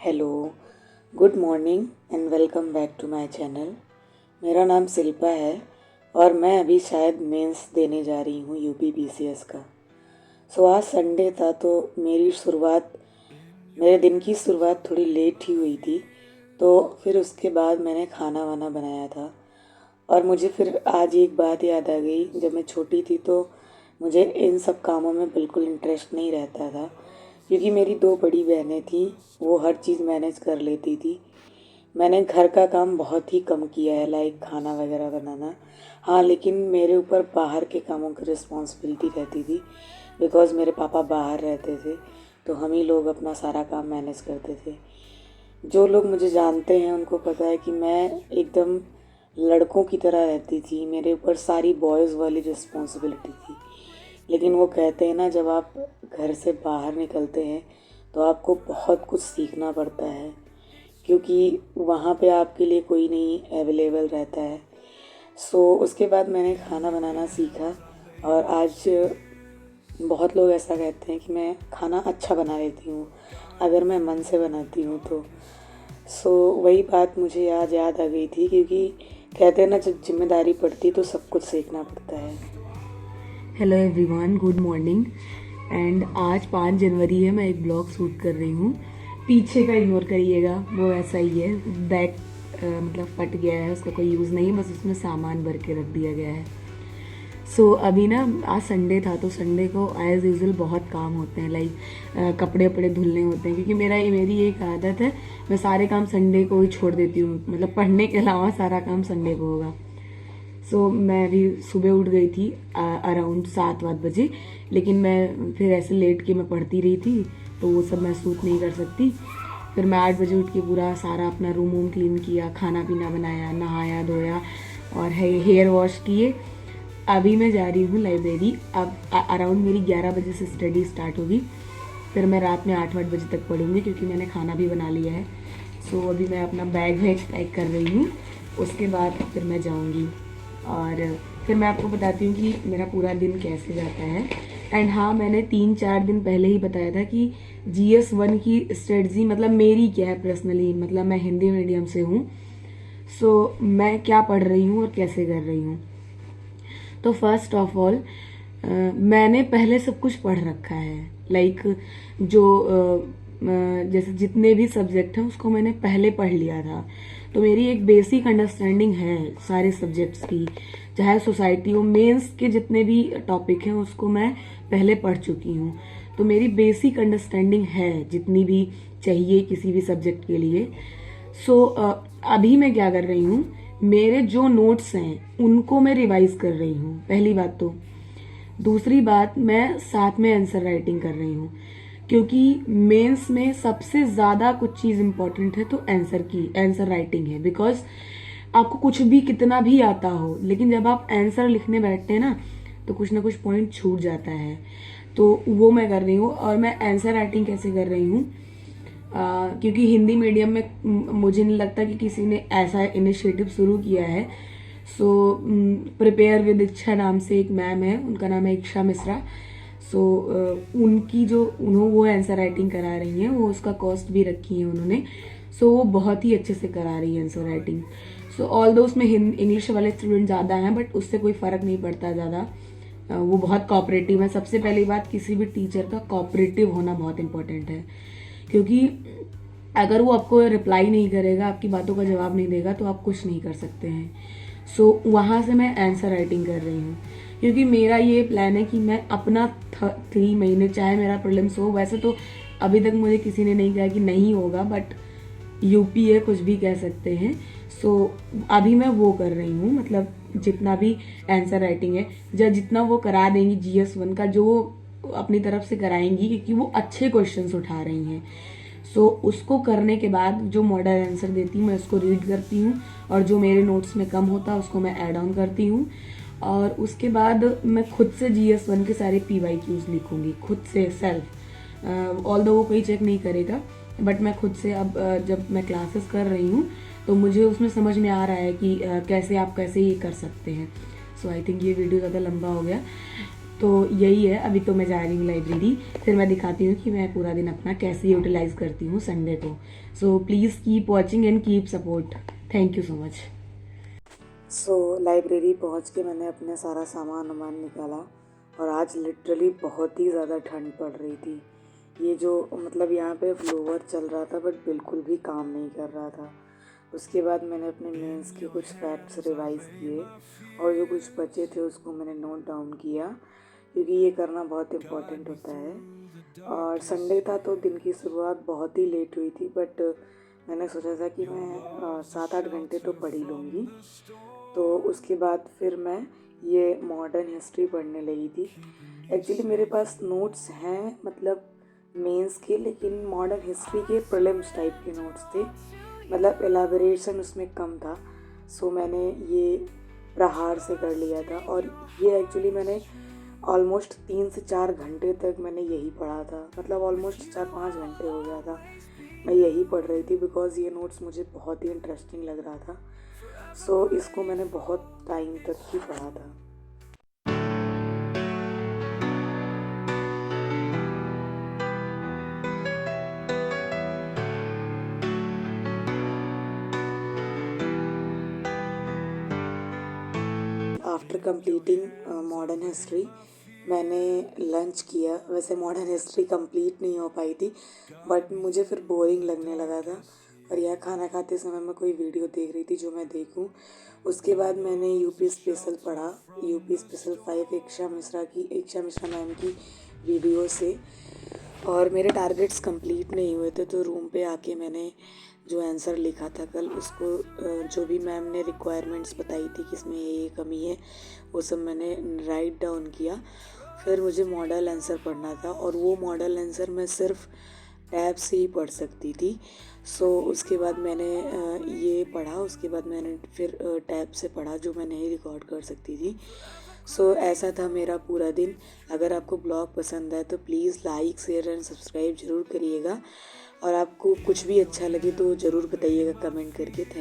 Hello, good morning and welcome back to my channel. मेरा नाम शिल्पा है और मैं अभी शायद मेंस देने जा रही हूँ यूपी बीसीएस का। आज संडे था तो मेरे दिन की शुरुआत थोड़ी लेट ही हुई थी। तो फिर उसके बाद मैंने खाना वाना बनाया था और मुझे फिर आज एक बात याद आ गई। जब मैं छोटी थी तो मुझे इन सब कामों में बिल्कुल इंटरेस्ट नहीं रहता था, क्योंकि मेरी दो बड़ी बहनें थीं, वो हर चीज़ मैनेज कर लेती थी। मैंने घर का काम बहुत ही कम किया है, लाइक खाना वगैरह बनाना। हाँ, लेकिन मेरे ऊपर बाहर के कामों की रिस्पॉन्सिबिलिटी रहती थी, बिकॉज़ मेरे पापा बाहर रहते थे, तो हम ही लोग अपना सारा काम मैनेज करते थे। जो लोग मुझे जानते हैं उनको पता है कि मैं एकदम लड़कों की तरह रहती थी, मेरे ऊपर सारी बॉयज़ वाली रिस्पॉन्सिबिलिटी थी। लेकिन वो कहते हैं ना, जब आप घर से बाहर निकलते हैं तो आपको बहुत कुछ सीखना पड़ता है, क्योंकि वहाँ पे आपके लिए कोई नहीं अवेलेबल रहता है। उसके बाद मैंने खाना बनाना सीखा और आज बहुत लोग ऐसा कहते हैं कि मैं खाना अच्छा बना लेती हूँ अगर मैं मन से बनाती हूँ तो। वही बात मुझे आज याद आ गई थी, क्योंकि कहते हैं ना, जब जिम्मेदारी पड़ती है तो सब कुछ सीखना पड़ता है। Hello everyone, good morning. And आज 5 जनवरी है, मैं एक ब्लॉग शूट कर रही हूँ। पीछे का इग्नोर करिएगा, वो ऐसा ही है, बैग मतलब फट गया है, उसका कोई यूज़ नहीं, बस उसमें सामान भर के रख दिया गया है। अभी ना आज संडे था, तो संडे को एज़ यूजुअल बहुत काम होते हैं, लाइक कपड़े वपड़े धुलने होते हैं, क्योंकि मेरी एक आदत है, मैं सारे काम संडे को ही छोड़ देती हूँ, मतलब पढ़ने के अलावा सारा काम संडे को होगा। मैं भी सुबह उठ गई थी अराउंड 7-8 बजे, लेकिन मैं फिर ऐसे लेट के मैं पढ़ती रही थी, तो वो सब मैं सूट नहीं कर सकती। फिर मैं 8 बजे उठ के पूरा सारा अपना रूम वूम क्लीन किया, खाना पीना बनाया, नहाया धोया और हेयर वॉश किए। अभी मैं जा रही हूँ लाइब्रेरी। अब अराउंड मेरी 11 बजे से स्टडी स्टार्ट होगी, फिर मैं रात में 8-8 बजे तक पढ़ूँगी, क्योंकि मैंने खाना भी बना लिया है। अभी मैं अपना बैग पैक कर रही हूँ, उसके बाद फिर मैं जाऊँगी और फिर मैं आपको बताती हूँ कि मेरा पूरा दिन कैसे जाता है। एंड हाँ, मैंने 3-4 दिन पहले ही बताया था कि GS1 की स्ट्रेटजी मतलब मेरी क्या है पर्सनली, मतलब मैं हिंदी मीडियम से हूँ। मैं क्या पढ़ रही हूँ और कैसे कर रही हूँ। तो फर्स्ट ऑफ ऑल मैंने पहले सब कुछ पढ़ रखा है, लाइक जो जैसे जितने भी सब्जेक्ट हैं उसको मैंने पहले पढ़ लिया था। तो मेरी एक बेसिक अंडरस्टैंडिंग है सारे सब्जेक्ट्स की, चाहे सोसाइटी हो, मेंस के जितने भी टॉपिक हैं उसको मैं पहले पढ़ चुकी हूँ। तो मेरी बेसिक अंडरस्टैंडिंग है जितनी भी चाहिए किसी भी सब्जेक्ट के लिए। अभी मैं क्या कर रही हूँ, मेरे जो नोट्स हैं उनको मैं रिवाइज कर रही हूँ, पहली बात तो। दूसरी बात, मैं साथ में आंसर राइटिंग कर रही हूँ, क्योंकि मेंस में सबसे ज़्यादा कुछ चीज़ इंपॉर्टेंट है तो आंसर राइटिंग है। बिकॉज आपको कुछ भी कितना भी आता हो, लेकिन जब आप आंसर लिखने बैठते हैं ना, तो कुछ ना कुछ पॉइंट छूट जाता है। तो वो मैं कर रही हूँ। और मैं आंसर राइटिंग कैसे कर रही हूँ, क्योंकि हिंदी मीडियम में मुझे नहीं लगता कि किसी ने ऐसा इनिशिएटिव शुरू किया है। प्रिपेयर विद इच्छा नाम से एक मैम है, उनका नाम है इच्छा मिश्रा। उनकी जो वो आंसर राइटिंग करा रही हैं, वो उसका कॉस्ट भी रखी है उन्होंने। वो बहुत ही अच्छे से करा रही है आंसर राइटिंग। ऑल दो उसमें इंग्लिश वाले स्टूडेंट ज़्यादा हैं, बट उससे कोई फ़र्क नहीं पड़ता ज़्यादा। वो बहुत कोऑपरेटिव है। सबसे पहली बात, किसी भी टीचर का कोऑपरेटिव होना बहुत इंपॉर्टेंट है, क्योंकि अगर वो आपको रिप्लाई नहीं करेगा, आपकी बातों का जवाब नहीं देगा, तो आप कुछ नहीं कर सकते हैं। वहाँ से मैं आंसर राइटिंग कर रही हूँ, क्योंकि मेरा ये प्लान है कि मैं अपना 3 महीने, चाहे मेरा प्रीलिम्स हो, वैसे तो अभी तक मुझे किसी ने नहीं कहा कि नहीं होगा, बट यूपी है, कुछ भी कह सकते हैं। अभी मैं वो कर रही हूँ, मतलब जितना भी आंसर राइटिंग है, जितना वो करा देंगी GS1 का, जो अपनी तरफ से कराएंगी, क्योंकि वो अच्छे क्वेश्चंस उठा रही हैं। उसको करने के बाद जो मॉडल आंसर देती हूँ मैं उसको रीड करती हूँ, और जो मेरे नोट्स में कम होता है उसको मैं ऐड ऑन करती हूँ। और उसके बाद मैं खुद से GS1 के सारे PYQs लिखूंगी, खुद से सेल्फ। ऑल्दो वो कोई चेक नहीं करेगा, बट मैं खुद से अब जब मैं क्लासेस कर रही हूँ तो मुझे उसमें समझ में आ रहा है कि कैसे ये कर सकते हैं। आई थिंक ये वीडियो ज़्यादा लंबा हो गया। तो यही है, अभी तो मैं जा रही हूँ लाइब्रेरी, फिर मैं दिखाती हूँ कि मैं पूरा दिन अपना कैसे यूटिलाइज करती हूँ संडे को। So please keep watching and keep support. Thank you so much. So library पहुंच के मैंने अपने सारा सामान वामान निकाला और आज लिटरली बहुत ही ज़्यादा ठंड पड़ रही थी। ये जो मतलब यहाँ पे ब्लोअर चल रहा था बट बिल्कुल भी काम नहीं कर रहा था। उसके बाद मैंने अपने मेंस के कुछ फैक्ट्स रिवाइज़ किए और जो कुछ बचे थे उसको मैंने नोट डाउन किया, क्योंकि ये करना बहुत इम्पोर्टेंट होता है। और संडे था तो दिन की शुरुआत बहुत ही लेट हुई थी, बट मैंने सोचा था कि मैं 7-8 घंटे तो पढ़ ही लूँगी। तो उसके बाद फिर मैं ये मॉडर्न हिस्ट्री पढ़ने लगी थी। एक्चुअली मेरे पास नोट्स हैं मतलब मेंस के, लेकिन मॉडर्न हिस्ट्री के प्रीलिम्स टाइप के नोट्स थे, मतलब एलाबोरेशन उसमें कम था। सो मैंने ये प्रहार से कर लिया था और ये एक्चुअली मैंने ऑलमोस्ट 3 से 4 घंटे तक मैंने यही पढ़ा था, मतलब ऑलमोस्ट 4-5 घंटे हो गया था मैं यही पढ़ रही थी, बिकॉज़ ये नोट्स मुझे बहुत ही इंटरेस्टिंग लग रहा था। सो इसको मैंने बहुत टाइम तक ही पढ़ा था। आफ्टर कंप्लीटिंग मॉडर्न हिस्ट्री मैंने लंच किया। वैसे मॉडर्न हिस्ट्री कंप्लीट नहीं हो पाई थी, बट मुझे फिर बोरिंग लगने लगा था और यह खाना खाते समय मैं कोई वीडियो देख रही थी जो मैं देखूं। उसके बाद मैंने यूपी स्पेशल पढ़ा, यूपी स्पेशल 5 इक्षा मिश्रा मैम की वीडियो से। और मेरे टारगेट्स कंप्लीट नहीं हुए थे, तो रूम पे आके मैंने जो आंसर लिखा था कल उसको जो भी मैम ने रिक्वायरमेंट्स बताई थी कि इसमें ये कमी है, वो सब मैंने राइट डाउन किया। फिर मुझे मॉडल आंसर पढ़ना था और वो मॉडल आंसर मैं सिर्फ टैब से ही पढ़ सकती थी। सो उसके बाद मैंने ये पढ़ा, उसके बाद मैंने फिर टैब से पढ़ा जो मैं नहीं रिकॉर्ड कर सकती थी। सो ऐसा था मेरा पूरा दिन। अगर आपको ब्लॉग पसंद आए तो please like share and subscribe ज़रूर करिएगा और आपको कुछ भी अच्छा लगे तो ज़रूर बताइएगा कमेंट करके। थैंक